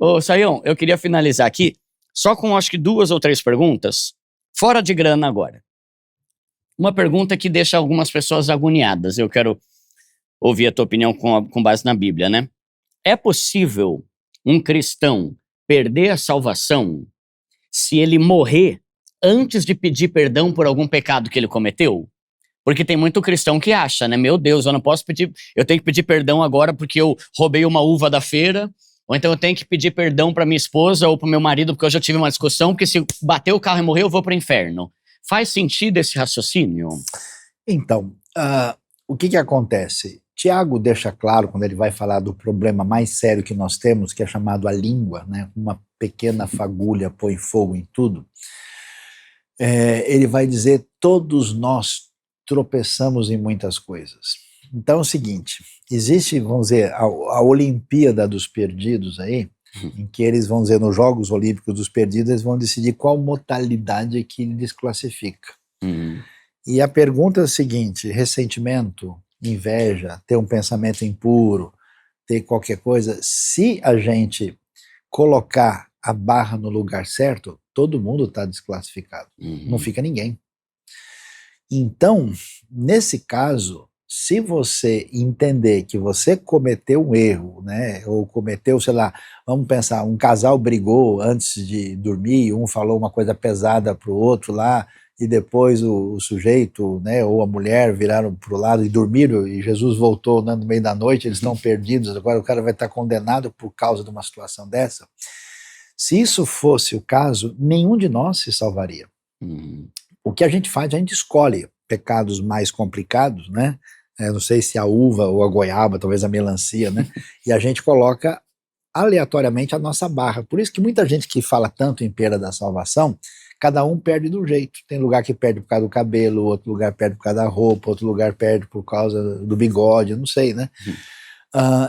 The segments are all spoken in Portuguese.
Ô, Saião, eu queria finalizar aqui só com acho que 2 ou 3 perguntas, fora de grana agora. Uma pergunta que deixa algumas pessoas agoniadas. Eu quero ouvir a tua opinião com base na Bíblia, né? É possível um cristão perder a salvação se ele morrer antes de pedir perdão por algum pecado que ele cometeu? Porque tem muito cristão que acha, né? Meu Deus, eu não posso pedir, eu tenho que pedir perdão agora porque eu roubei uma uva da feira, ou então eu tenho que pedir perdão para minha esposa ou para meu marido porque eu já tive uma discussão, porque se bater o carro e morrer eu vou para o inferno. Faz sentido esse raciocínio? Então, o que acontece? Tiago deixa claro, quando ele vai falar do problema mais sério que nós temos, que é chamado a língua, né? Uma pequena fagulha põe fogo em tudo. Ele vai dizer, todos nós tropeçamos em muitas coisas. Então é o seguinte, existe, vamos dizer, a Olimpíada dos Perdidos aí, em que eles vão dizer, nos Jogos Olímpicos dos Perdidos, eles vão decidir qual modalidade que desclassifica. E a pergunta é a seguinte, ressentimento, inveja, ter um pensamento impuro, ter qualquer coisa, se a gente colocar a barra no lugar certo, todo mundo está desclassificado, não fica ninguém. Então, nesse caso, se você entender que você cometeu um erro, né, ou cometeu, sei lá, vamos pensar, um casal brigou antes de dormir, um falou uma coisa pesada para o outro lá, e depois o sujeito, né, ou a mulher viraram para o lado e dormiram, e Jesus voltou, né, no meio da noite, eles estão perdidos, agora o cara vai estar condenado por causa de uma situação dessa. Se isso fosse o caso, nenhum de nós se salvaria. O que a gente faz, a gente escolhe pecados mais complicados, né? Não sei se a uva ou a goiaba, talvez a melancia, né? E a gente coloca aleatoriamente a nossa barra. Por isso que muita gente que fala tanto em perda da salvação, cada um perde do jeito. Tem lugar que perde por causa do cabelo, outro lugar perde por causa da roupa, outro lugar perde por causa do bigode, não sei, né?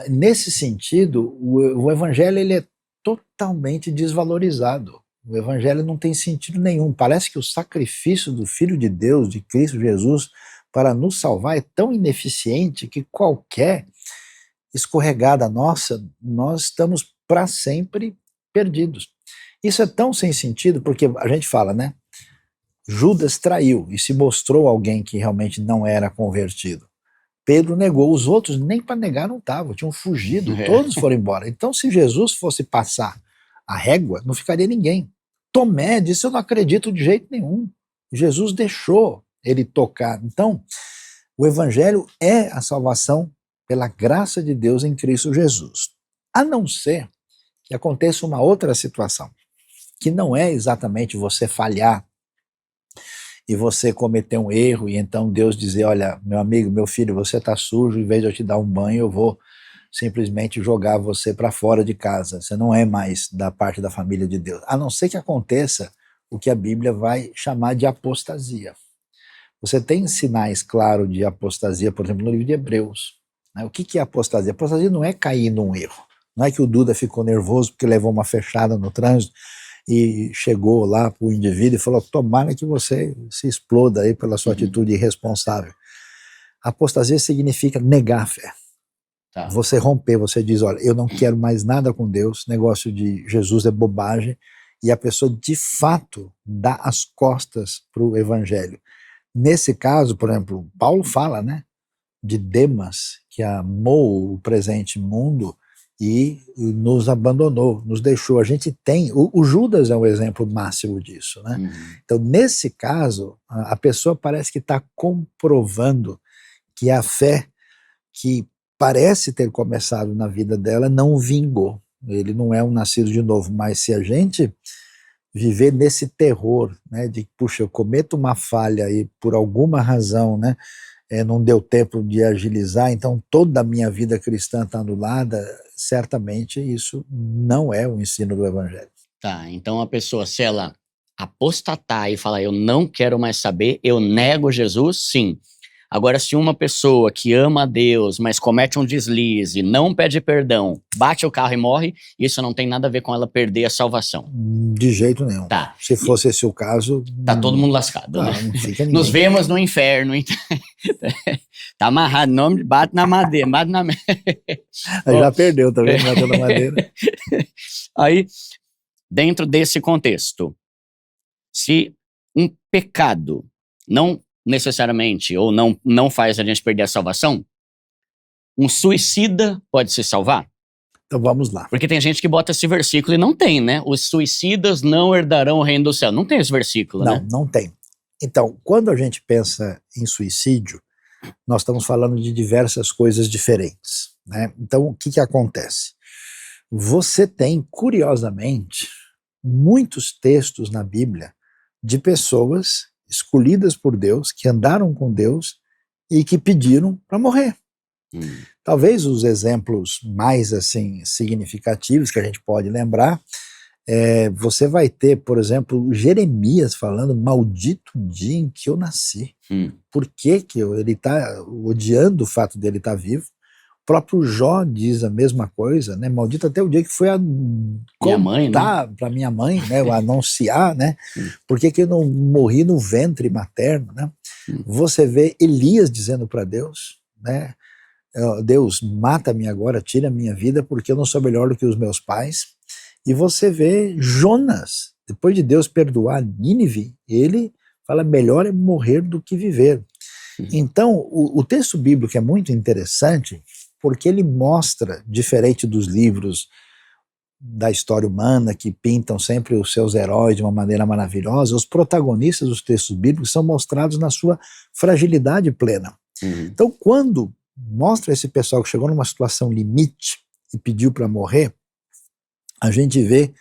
Nesse sentido, o evangelho ele é totalmente desvalorizado. O evangelho não tem sentido nenhum. Parece que o sacrifício do Filho de Deus, de Cristo Jesus, para nos salvar é tão ineficiente que qualquer escorregada nossa, nós estamos para sempre perdidos. Isso é tão sem sentido, porque a gente fala, né? Judas traiu e se mostrou alguém que realmente não era convertido. Pedro negou, os outros nem para negar não estavam, tinham fugido, todos foram embora. Então, se Jesus fosse passar a régua, não ficaria ninguém. Tomé disse, eu não acredito de jeito nenhum. Jesus deixou ele tocar. Então, o evangelho é a salvação pela graça de Deus em Cristo Jesus. A não ser que aconteça uma outra situação, que não é exatamente você falhar e você cometer um erro, e então Deus dizer, olha, meu amigo, meu filho, você está sujo, em vez de eu te dar um banho, eu vou simplesmente jogar você para fora de casa, você não é mais da parte da família de Deus, a não ser que aconteça o que a Bíblia vai chamar de apostasia. Você tem sinais claros de apostasia, por exemplo, no livro de Hebreus. O que é apostasia? Apostasia não é cair num erro, não é que o Duda ficou nervoso porque levou uma fechada no trânsito, e chegou lá para o indivíduo e falou, tomara que você se exploda aí pela sua atitude irresponsável. Apostasia significa negar a fé. Você romper, você diz, olha, eu não quero mais nada com Deus, negócio de Jesus é bobagem, e a pessoa de fato dá as costas para o evangelho. Nesse caso, por exemplo, Paulo fala, né, de Demas, que amou o presente mundo e nos abandonou, nos deixou. A gente tem, o Judas é um exemplo máximo disso, né? Então, nesse caso, a pessoa parece que está comprovando que a fé que parece ter começado na vida dela não vingou. Ele não é um nascido de novo, mas se a gente viver nesse terror, né, de, puxa, eu cometo uma falha e por alguma razão, né, não deu tempo de agilizar, então toda a minha vida cristã está anulada, certamente isso não é o ensino do evangelho. Tá, então a pessoa, se ela apostatar e falar, eu não quero mais saber, eu nego Jesus, sim. Agora, se uma pessoa que ama a Deus, mas comete um deslize, não pede perdão, bate o carro e morre, isso não tem nada a ver com ela perder a salvação. De jeito nenhum. Tá. Se fosse esse o caso... Tá todo mundo lascado, né? Não fica ninguém. Nos vemos no inferno. Então. Tá amarrado, nome, bate na madeira, bate na... Já perdeu, tá vendo? Bateu na madeira. Aí, dentro desse contexto, se um pecado não necessariamente, ou não faz a gente perder a salvação, um suicida pode se salvar? Então vamos lá. Porque tem gente que bota esse versículo e não tem, né? Os suicidas não herdarão o reino do céu. Não tem esse versículo, né? Não tem. Então, quando a gente pensa em suicídio, nós estamos falando de diversas coisas diferentes, né? Então, o que acontece? Você tem, curiosamente, muitos textos na Bíblia de pessoas escolhidas por Deus, que andaram com Deus e que pediram para morrer. Talvez os exemplos mais assim significativos que a gente pode lembrar, você vai ter, por exemplo, Jeremias falando: maldito o dia em que eu nasci. Por que ele está odiando o fato dele estar vivo? O próprio Jó diz a mesma coisa, né? Maldito até o dia que foi a contar para minha mãe, né? Anunciar, né? Por que eu não morri no ventre materno, né? Você vê Elias dizendo para Deus, né? Deus, mata-me agora, tira a minha vida, porque eu não sou melhor do que os meus pais. E você vê Jonas, depois de Deus perdoar Nínive, ele fala: melhor é morrer do que viver. Então, o texto bíblico é muito interessante, porque ele mostra, diferente dos livros da história humana, que pintam sempre os seus heróis de uma maneira maravilhosa, os protagonistas dos textos bíblicos são mostrados na sua fragilidade plena. Então, quando mostra esse pessoal que chegou numa situação limite e pediu para morrer, a gente vê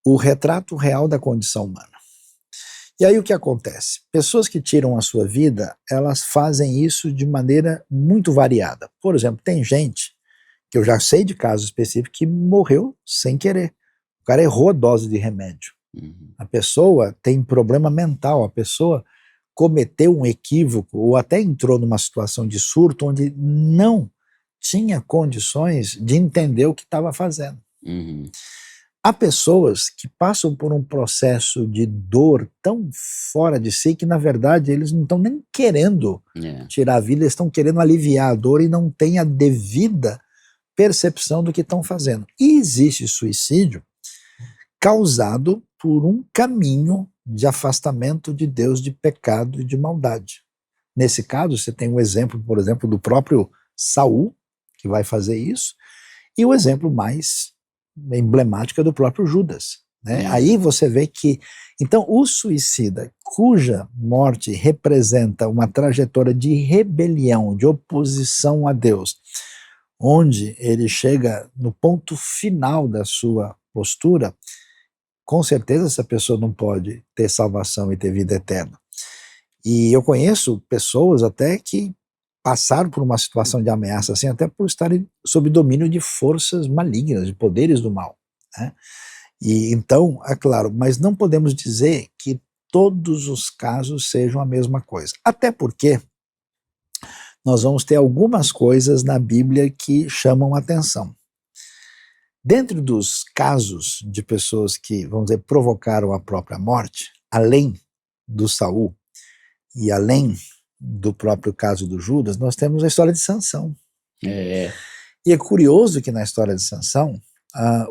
o retrato real da condição humana. E aí o que acontece? Pessoas que tiram a sua vida, elas fazem isso de maneira muito variada. Por exemplo, tem gente, que eu já sei de casos específicos, que morreu sem querer. O cara errou a dose de remédio. A pessoa tem problema mental, a pessoa cometeu um equívoco ou até entrou numa situação de surto onde não tinha condições de entender o que estava fazendo. Há pessoas que passam por um processo de dor tão fora de si que, na verdade, eles não estão nem querendo tirar a vida, eles estão querendo aliviar a dor e não têm a devida percepção do que estão fazendo. E existe suicídio causado por um caminho de afastamento de Deus, de pecado e de maldade. Nesse caso, você tem um exemplo, por exemplo, do próprio Saul, que vai fazer isso, e o exemplo mais emblemática do próprio Judas, né? Aí você vê que, então, o suicida cuja morte representa uma trajetória de rebelião, de oposição a Deus, onde ele chega no ponto final da sua postura, com certeza essa pessoa não pode ter salvação e ter vida eterna. E eu conheço pessoas até que passaram por uma situação de ameaça assim, até por estarem sob domínio de forças malignas, de poderes do mal, né? E então, é claro, mas não podemos dizer que todos os casos sejam a mesma coisa. Até porque nós vamos ter algumas coisas na Bíblia que chamam atenção. Dentro dos casos de pessoas que, vamos dizer, provocaram a própria morte, além do Saul e além do próprio caso do Judas, nós temos a história de Sansão. E é curioso que na história de Sansão,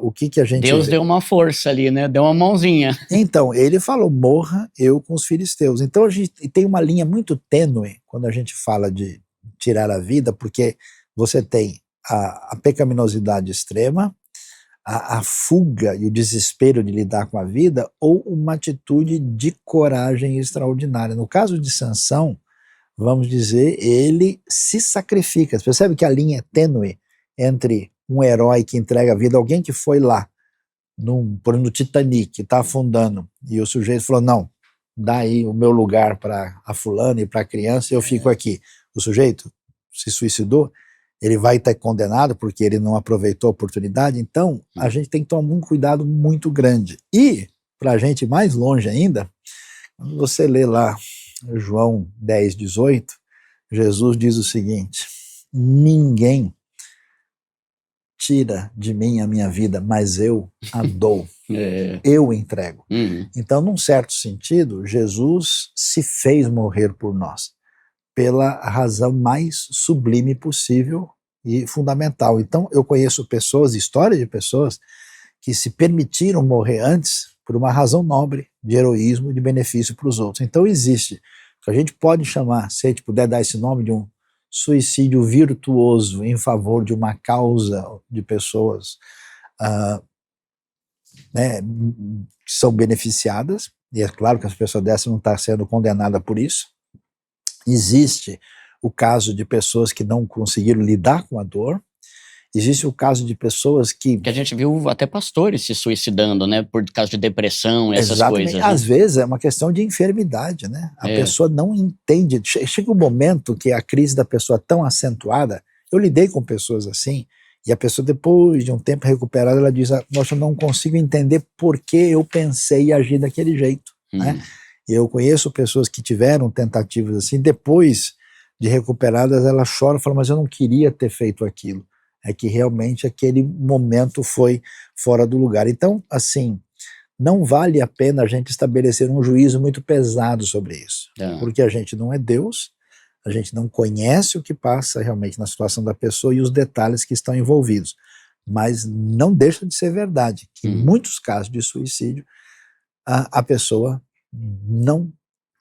o que a gente Deus vê? deu uma força ali, né? Deu uma mãozinha. Então, ele falou: morra eu com os filisteus. Então a gente tem uma linha muito tênue quando a gente fala de tirar a vida, porque você tem a pecaminosidade extrema, a fuga e o desespero de lidar com a vida, ou uma atitude de coragem extraordinária. No caso de Sansão, vamos dizer, ele se sacrifica. Você percebe que a linha é tênue entre um herói que entrega a vida, alguém que foi lá, no Titanic, que está afundando, e o sujeito falou: não, dá aí o meu lugar para a fulana e para a criança, eu fico aqui. O sujeito se suicidou, ele vai estar condenado porque ele não aproveitou a oportunidade. Então a gente tem que tomar um cuidado muito grande. E, para a gente ir mais longe ainda, quando você lê lá João 10, 18, Jesus diz o seguinte: ninguém tira de mim a minha vida, mas eu a dou, eu entrego. Então, num certo sentido, Jesus se fez morrer por nós, pela razão mais sublime possível e fundamental. Então, eu conheço pessoas, histórias de pessoas, que se permitiram morrer antes por uma razão nobre, de heroísmo, de benefício para os outros. Então, existe o que a gente pode chamar, se a gente puder dar esse nome, de um suicídio virtuoso em favor de uma causa de pessoas né, que são beneficiadas, e é claro que as pessoas dessas não estão sendo condenadas por isso. Existe o caso de pessoas que não conseguiram lidar com a dor. Existe o caso de pessoas que a gente viu até pastores se suicidando, né, por causa de depressão, essas exatamente, coisas. Às né? vezes é uma questão de enfermidade, né? A pessoa não entende. Chega um momento que a crise da pessoa é tão acentuada. Eu lidei com pessoas assim, e a pessoa, depois de um tempo recuperada, ela diz: nossa, eu não consigo entender por que eu pensei e agi daquele jeito. Né? E eu conheço pessoas que tiveram tentativas assim, depois de recuperadas, ela chora e fala: mas eu não queria ter feito aquilo. É que realmente aquele momento foi fora do lugar. Então, assim, não vale a pena a gente estabelecer um juízo muito pesado sobre isso, porque a gente não é Deus, a gente não conhece o que passa realmente na situação da pessoa e os detalhes que estão envolvidos, mas não deixa de ser verdade que em muitos casos de suicídio, a pessoa não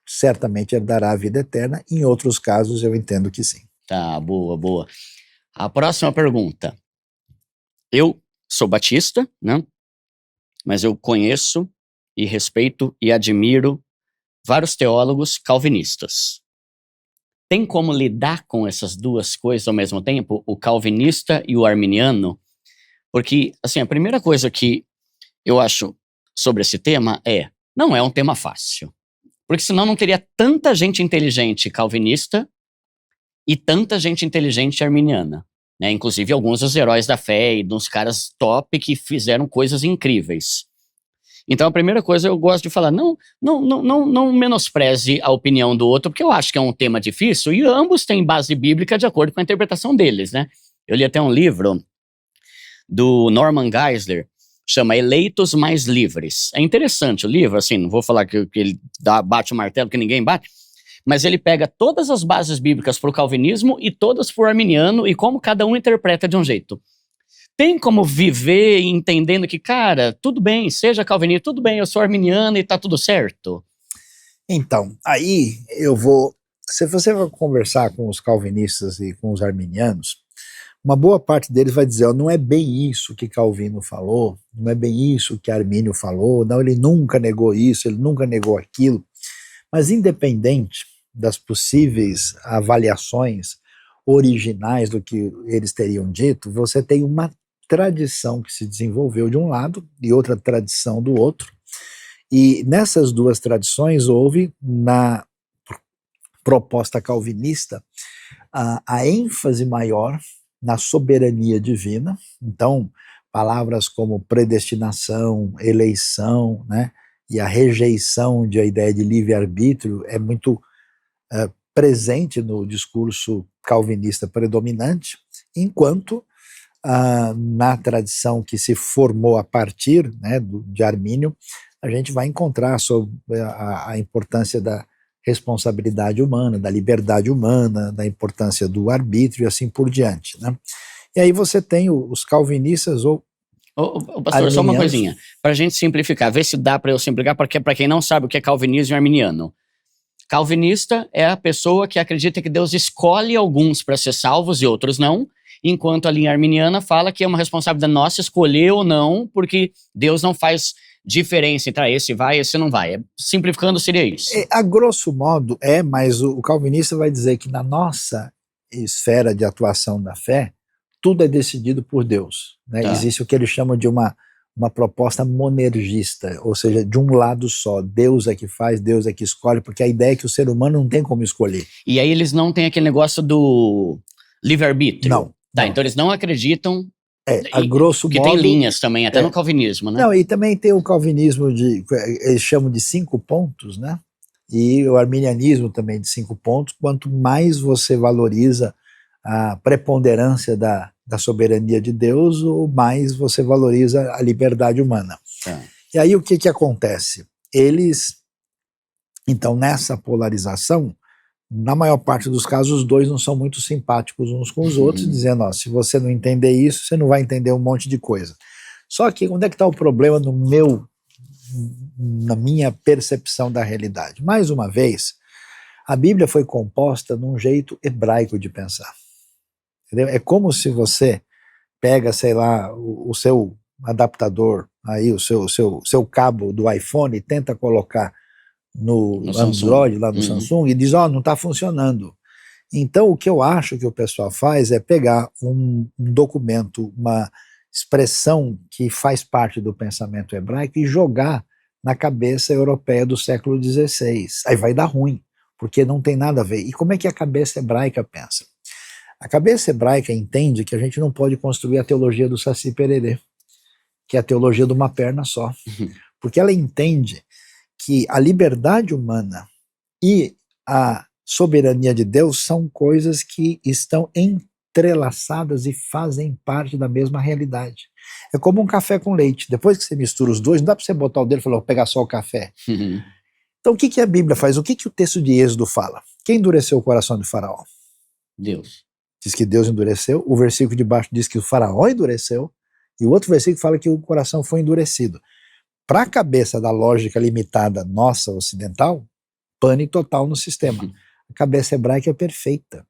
certamente herdará a vida eterna, em outros casos eu entendo que sim. Tá, boa, boa. A próxima pergunta. Eu sou batista, né? Mas eu conheço e respeito e admiro vários teólogos calvinistas. Tem como lidar com essas duas coisas ao mesmo tempo, o calvinista e o arminiano? Porque, assim, a primeira coisa que eu acho sobre esse tema não é um tema fácil. Porque senão não teria tanta gente inteligente calvinista e tanta gente inteligente arminiana. Né? Inclusive alguns dos heróis da fé e dos caras top que fizeram coisas incríveis. Então a primeira coisa eu gosto de falar, não menospreze a opinião do outro, porque eu acho que é um tema difícil e ambos têm base bíblica de acordo com a interpretação deles, né? Eu li até um livro do Norman Geisler, chama Eleitos Mais Livres. É interessante o livro, assim, não vou falar que ele bate o martelo que ninguém bate, mas ele pega todas as bases bíblicas para o calvinismo e todas para o arminiano e como cada um interpreta de um jeito. Tem como viver entendendo que, cara, tudo bem, seja calvinista, tudo bem, eu sou arminiano e tá tudo certo? Então, aí eu vou... Se você vai conversar com os calvinistas e com os arminianos, uma boa parte deles vai dizer: não é bem isso que Calvino falou, não é bem isso que Armínio falou, não, ele nunca negou isso, ele nunca negou aquilo. Mas independente das possíveis avaliações originais do que eles teriam dito, você tem uma tradição que se desenvolveu de um lado e outra tradição do outro, e nessas duas tradições houve, na proposta calvinista, a ênfase maior na soberania divina. Então, palavras como predestinação, eleição, né, e a rejeição da ideia de livre-arbítrio é muito presente no discurso calvinista predominante, enquanto na tradição que se formou a partir, né, de Armínio, a gente vai encontrar sobre a importância da responsabilidade humana, da liberdade humana, da importância do arbítrio e assim por diante. Né? E aí você tem os calvinistas ou pastor, só uma coisinha, para a gente simplificar, ver se dá para eu simplificar, porque para quem não sabe o que é calvinismo e arminiano. Calvinista é a pessoa que acredita que Deus escolhe alguns para ser salvos e outros não, enquanto a linha arminiana fala que é uma responsabilidade nossa escolher ou não, porque Deus não faz diferença entre esse vai e esse não vai. Simplificando, seria isso. A grosso modo mas o calvinista vai dizer que na nossa esfera de atuação da fé, tudo é decidido por Deus. Né? Tá. Existe o que eles chamam de uma proposta monergista, ou seja, de um lado só. Deus é que faz, Deus é que escolhe, porque a ideia é que o ser humano não tem como escolher. E aí eles não têm aquele negócio do livre-arbítrio? Não. Tá, não. Então eles não acreditam... a grosso modo... Porque tem linhas também, até no calvinismo, né? Não, e também tem o calvinismo eles chamam de 5 pontos, né? E o arminianismo também de 5 pontos, quanto mais você valoriza a preponderância da soberania de Deus, ou mais você valoriza a liberdade humana. Tá. E aí o que acontece? Eles, então, nessa polarização, na maior parte dos casos, os dois não são muito simpáticos uns com os outros, dizendo, ó, se você não entender isso, você não vai entender um monte de coisa. Só que onde é que está o problema na minha percepção da realidade? Mais uma vez, a Bíblia foi composta num jeito hebraico de pensar. Entendeu? É como se você pega, sei lá, o seu adaptador, aí o seu cabo do iPhone e tenta colocar no Android, lá no Samsung, e diz, ó, não está funcionando. Então, o que eu acho que o pessoal faz é pegar um documento, uma expressão que faz parte do pensamento hebraico e jogar na cabeça europeia do século XVI. Aí vai dar ruim, porque não tem nada a ver. E como é que a cabeça hebraica pensa? A cabeça hebraica entende que a gente não pode construir a teologia do Saci Pererê, que é a teologia de uma perna só. Porque ela entende que a liberdade humana e a soberania de Deus são coisas que estão entrelaçadas e fazem parte da mesma realidade. É como um café com leite. Depois que você mistura os dois, não dá para você botar o dedo e falar, vou pegar só o café. Então o que a Bíblia faz? O que o texto de Êxodo fala? Quem endureceu o coração de Faraó? Deus. Diz que Deus endureceu. O versículo de baixo diz que o Faraó endureceu. E o outro versículo fala que o coração foi endurecido. Para a cabeça da lógica limitada nossa ocidental, pane total no sistema. A cabeça hebraica é perfeita.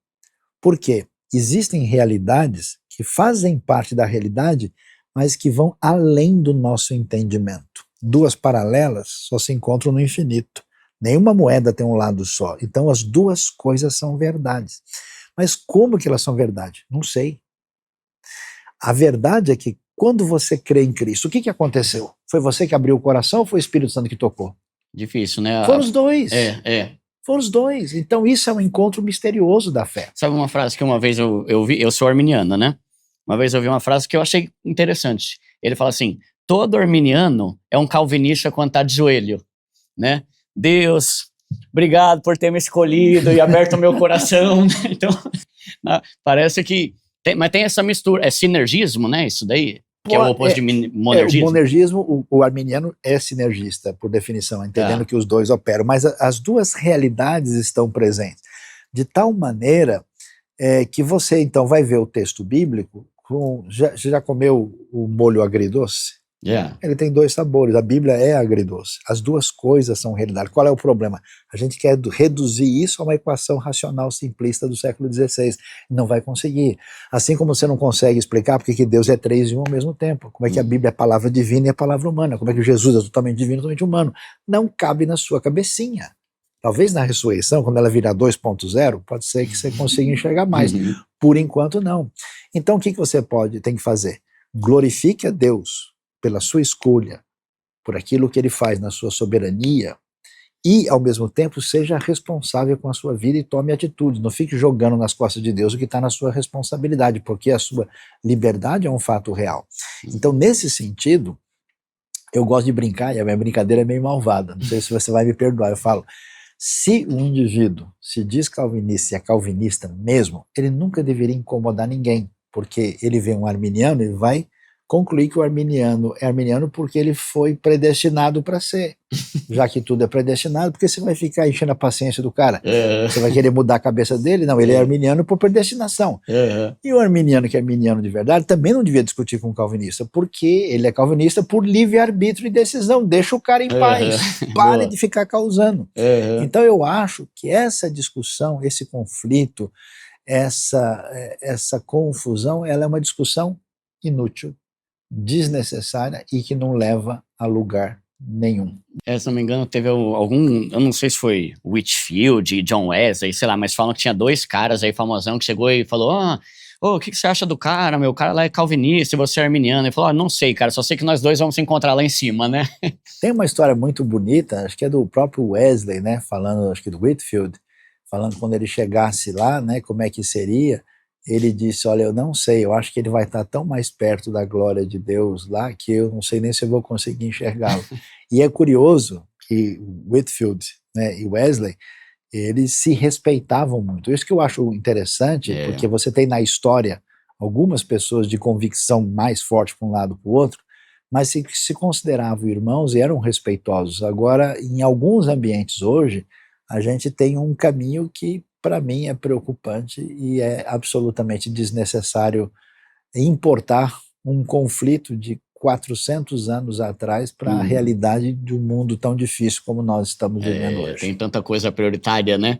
Por quê? Existem realidades que fazem parte da realidade, mas que vão além do nosso entendimento. Duas paralelas só se encontram no infinito. Nenhuma moeda tem um lado só. Então as duas coisas são verdades. Mas como que elas são verdade? Não sei. A verdade é que quando você crê em Cristo, o que aconteceu? Foi você que abriu o coração ou foi o Espírito Santo que tocou? Difícil, né? Foram os dois. É. Foram os dois. Então isso é um encontro misterioso da fé. Sabe uma frase que uma vez eu vi? Eu sou arminiano, né? Uma vez eu vi uma frase que eu achei interessante. Ele fala assim, todo arminiano é um calvinista quando está de joelho, né? Deus, obrigado por ter me escolhido e aberto o meu coração. Então, parece que... mas tem essa mistura, é sinergismo, né? Isso daí? Que é o oposto de monergismo. O monergismo, o arminiano é sinergista, por definição, entendendo que os dois operam, mas as duas realidades estão presentes. De tal maneira que você, então, vai ver o texto bíblico, já comeu o molho agridoce? Ele tem dois sabores, a Bíblia é agridoce. As duas coisas são realidade. Qual é o problema? A gente quer reduzir isso a uma equação racional simplista do século XVI. Não vai conseguir. Assim como você não consegue explicar porque que Deus é 3 em 1 ao mesmo tempo. Como é que a Bíblia é palavra divina e é palavra humana. Como é que Jesus é totalmente divino e totalmente humano. Não cabe na sua cabecinha. Talvez na ressurreição, quando ela virar 2.0, pode ser que você consiga enxergar mais. Por enquanto, não. Então, o que você tem que fazer? Glorifique a Deus pela sua escolha, por aquilo que ele faz na sua soberania, e, ao mesmo tempo, seja responsável com a sua vida e tome atitude. Não fique jogando nas costas de Deus o que está na sua responsabilidade, porque a sua liberdade é um fato real. Então, nesse sentido, eu gosto de brincar, e a minha brincadeira é meio malvada, não sei se você vai me perdoar, eu falo, se um indivíduo se diz calvinista e é calvinista mesmo, ele nunca deveria incomodar ninguém, porque ele vê um arminiano e vai concluir que o arminiano é arminiano porque ele foi predestinado para ser. Já que tudo é predestinado, porque você vai ficar enchendo a paciência do cara? Você vai querer mudar a cabeça dele? Não, ele é arminiano por predestinação. E o arminiano que é arminiano de verdade também não devia discutir com o calvinista, porque ele é calvinista por livre-arbítrio e decisão. Deixa o cara em paz. Pare de ficar causando. Então eu acho que essa discussão, esse conflito, essa confusão, ela é uma discussão inútil, desnecessária e que não leva a lugar nenhum. Se não me engano, teve algum, eu não sei se foi Whitfield e John Wesley, sei lá, mas falam que tinha 2 caras aí famosão que chegou e falou, o que você acha do cara, meu? O cara lá é calvinista e você é arminiano. Ele falou, não sei, cara, só sei que nós dois vamos se encontrar lá em cima, né? Tem uma história muito bonita, acho que é do próprio Wesley, né, falando, acho que do Whitfield, falando quando ele chegasse lá, né, como é que seria. Ele disse, olha, eu não sei, eu acho que ele vai estar tão mais perto da glória de Deus lá, que eu não sei nem se eu vou conseguir enxergá-lo. E é curioso que Whitfield, né, e Wesley, eles se respeitavam muito. Isso que eu acho interessante, porque você tem na história algumas pessoas de convicção mais forte para um lado para o outro, mas se consideravam irmãos e eram respeitosos. Agora, em alguns ambientes hoje, a gente tem um caminho que, para mim, é preocupante e é absolutamente desnecessário importar um conflito de 400 anos atrás para a realidade de um mundo tão difícil como nós estamos vivendo hoje. Tem tanta coisa prioritária, né?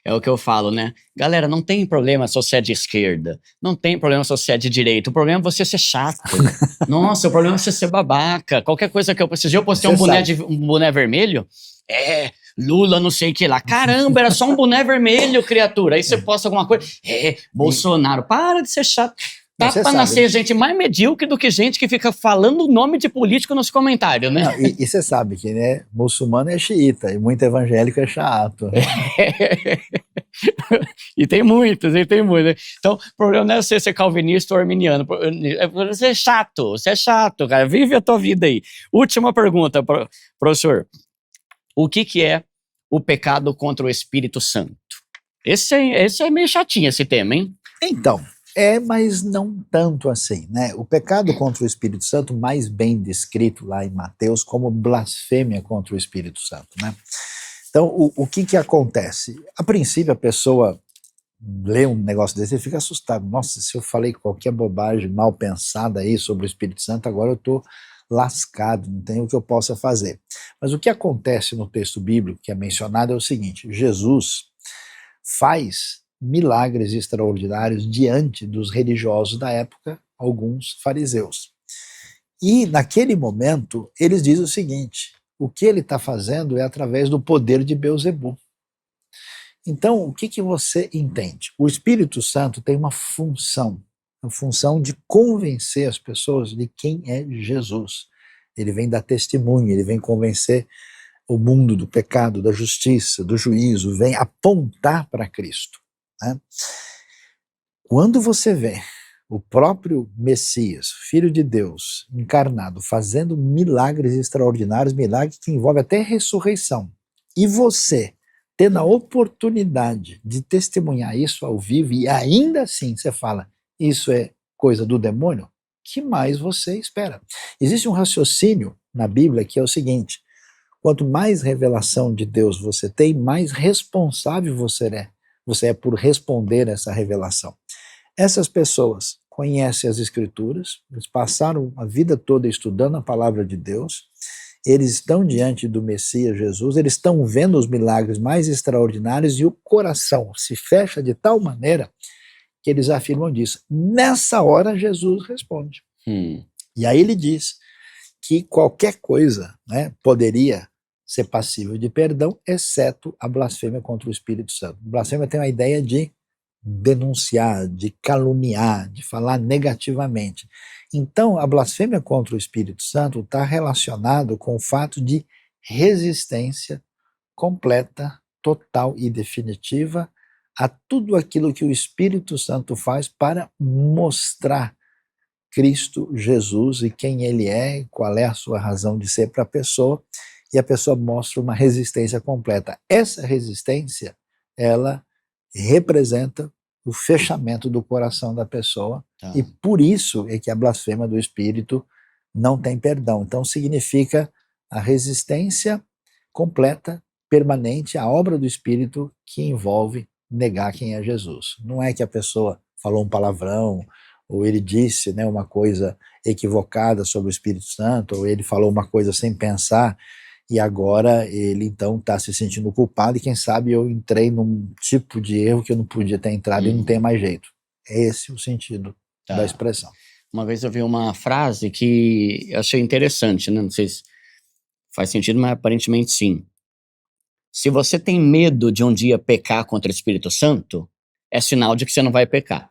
É o que eu falo, né? Galera, não tem problema se você é de esquerda. Não tem problema se você é de direita. O problema é você ser chato. Nossa, o problema é você ser babaca. Qualquer coisa que eu preciso. Eu postei um boné vermelho. Lula não sei o que lá. Caramba, era só um boné vermelho, criatura. Aí você posta alguma coisa. Bolsonaro. Para de ser chato. Dá pra nascer gente mais medíocre do que gente que fica falando o nome de político nos comentários, né? Não, e você sabe que, né, muçulmano é xiita e muito evangélico é chato. Né? E tem muitos. Então, o problema não é você ser calvinista ou arminiano. Você é chato, cara. Vive a tua vida aí. Última pergunta, professor. O que é o pecado contra o Espírito Santo? Esse é meio chatinho, esse tema, hein? Então, mas não tanto assim, né? O pecado contra o Espírito Santo, mais bem descrito lá em Mateus como blasfêmia contra o Espírito Santo, né? Então, o que acontece? A princípio, a pessoa lê um negócio desse e fica assustado. Nossa, se eu falei qualquer bobagem mal pensada aí sobre o Espírito Santo, agora eu estou lascado, não tem o que eu possa fazer. Mas o que acontece no texto bíblico que é mencionado é o seguinte: Jesus faz milagres extraordinários diante dos religiosos da época, alguns fariseus. E naquele momento, eles dizem o seguinte: o que ele está fazendo é através do poder de Beelzebul. Então, o que você entende? O Espírito Santo tem uma função, a função de convencer as pessoas de quem é Jesus. Ele vem dar testemunho, ele vem convencer o mundo do pecado, da justiça, do juízo, vem apontar para Cristo. Né? Quando você vê o próprio Messias, Filho de Deus, encarnado, fazendo milagres extraordinários, milagres que envolvem até ressurreição, e você tendo a oportunidade de testemunhar isso ao vivo, e ainda assim você fala, isso é coisa do demônio, que mais você espera? Existe um raciocínio na Bíblia que é o seguinte: quanto mais revelação de Deus você tem, mais responsável você é por responder essa revelação. Essas pessoas conhecem as Escrituras, eles passaram a vida toda estudando a palavra de Deus, eles estão diante do Messias Jesus, eles estão vendo os milagres mais extraordinários e o coração se fecha de tal maneira que eles afirmam disso. Nessa hora, Jesus responde. E aí ele diz que qualquer coisa, né, poderia ser passível de perdão, exceto a blasfêmia contra o Espírito Santo. Blasfêmia tem a ideia de denunciar, de caluniar, de falar negativamente. Então, a blasfêmia contra o Espírito Santo está relacionado com o fato de resistência completa, total e definitiva a tudo aquilo que o Espírito Santo faz para mostrar Cristo Jesus e quem ele é, qual é a sua razão de ser para a pessoa, e a pessoa mostra uma resistência completa. Essa resistência, ela representa o fechamento do coração da pessoa, e por isso é que a blasfêmia do Espírito não tem perdão. Então significa a resistência completa, permanente, à obra do Espírito que envolve negar quem é Jesus. Não é que a pessoa falou um palavrão, ou ele disse, né, uma coisa equivocada sobre o Espírito Santo, ou ele falou uma coisa sem pensar, e agora ele então está se sentindo culpado, e quem sabe eu entrei num tipo de erro que eu não podia ter entrado e não tem mais jeito. É esse o sentido da expressão. Uma vez eu vi uma frase que eu achei interessante, né? Não sei se faz sentido, mas aparentemente sim. Se você tem medo de um dia pecar contra o Espírito Santo, é sinal de que você não vai pecar.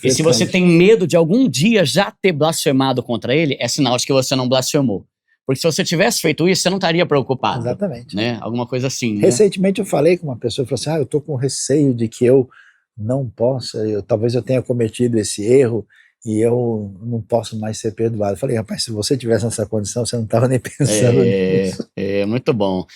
E se você tem medo de algum dia já ter blasfemado contra ele, é sinal de que você não blasfemou. Porque se você tivesse feito isso, você não estaria preocupado. Exatamente. Né? Alguma coisa assim. Né? Recentemente eu falei com uma pessoa, falou assim, eu estou com receio de que eu não possa, talvez eu tenha cometido esse erro e eu não posso mais ser perdoado. Eu falei, rapaz, se você tivesse nessa condição, você não estava nem pensando nisso. Muito bom.